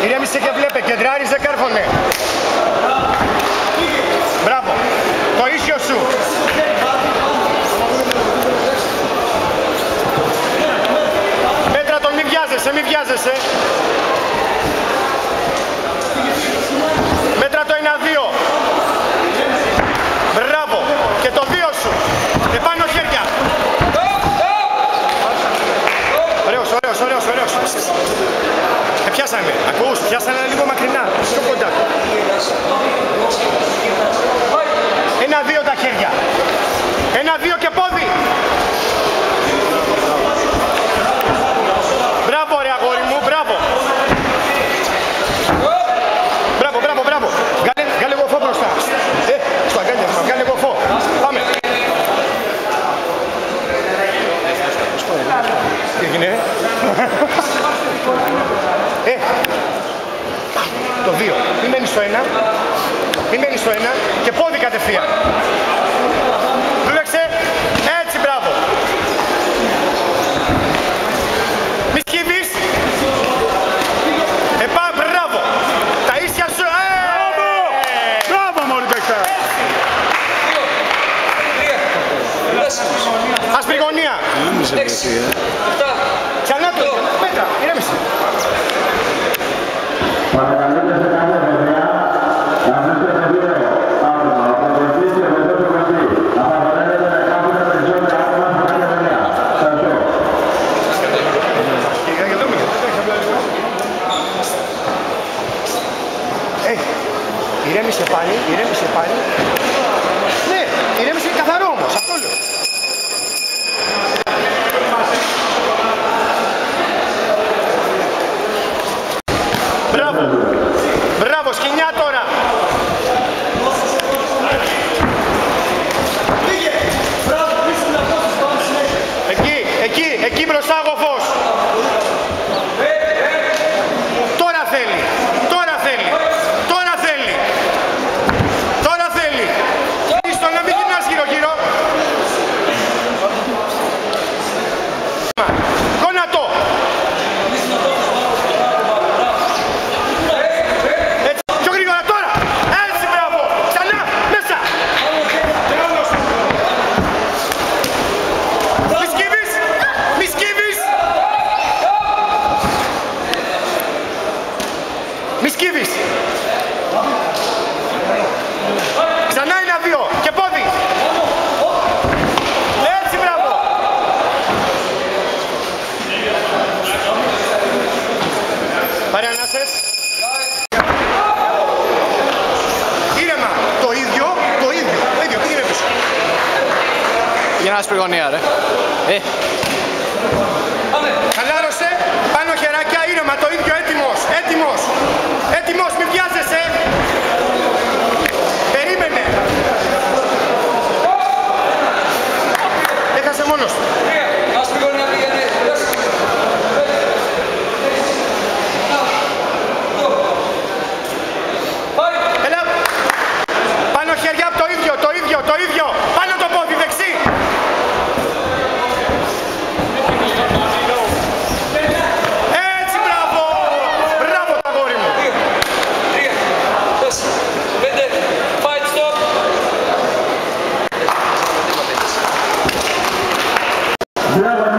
Ηρέμησε και βλέπε, κεντράριζε, κάρφωνε. Μπράβο, το ίσιο σου. Μέτρα τον, μη βιάζεσαι, μη βιάζεσαι. Μέτρα το 1-2. Μπράβο, και το 2 σου. Επάνω χέρια. Ωραίος, ωραίος, ωραίος, ωραίος. Πιάσανε, ακούς, πιάσανε λίγο μακρινά, πιο κοντά. 1-2 τα χέρια. 1-2 και πόδι. Μπράβο ρε αγόρι μου, μπράβο. Μπράβο, μπράβο, μπράβο. Βγάλε γοφό μπροστά. Στο αγκάλιασμα, βγάλε γοφό. Πάμε. Τι έγινε, το 2. Μην μένεις στο 1. Μην μένεις στο 1 και πόδι κατευθείαν. Δούλεξε. Έτσι, μπράβο. Μη σκύβεις. Μπράβο. Τα ίσια σου. Μπράβο, μόλι παίξα. Άσπρη γωνία. Ξανά το. Πέτρα, ηρέμησε. Ηρέμησε πάλι, ηρέμησε πάλι. Ναι, ηρέμησε καθαρό όμως, αυτό λέω. Μπράβο, μπράβο, σκηνιά τώρα. Εκεί μπροστά γοφός. Τώρα θέλει, τώρα θέλει. Ίστο να μην γυρνάς γύρω-γύρω. Γόνατο. Έτσι, πιο γρήγορα τώρα. Έτσι, μπράβο. Ξανά, μέσα. Μη σκύβεις. Μη σκύβεις. Ξανά 1-2 και πόδι. Έτσι, μπράβο. Πάρε ανάσες. Ήρεμα. Το ίδιο. Τι γυρεύεις. Για να άσπρη γωνία, ρε. Χαλάρωσε. Πάνω χεράκια. Ήρεμα. Το ίδιο. Έτοιμος. Μη βιάζεσαι. Περίμενε. Έχασε μόνος του. Έλα. Πάνω χέρια από το ίδιο. Πάνω το πόδι, δεξί. Έτσι, μπράβο. Μπράβο τα αγόρι μου. 5, fight stop. Μπράβο.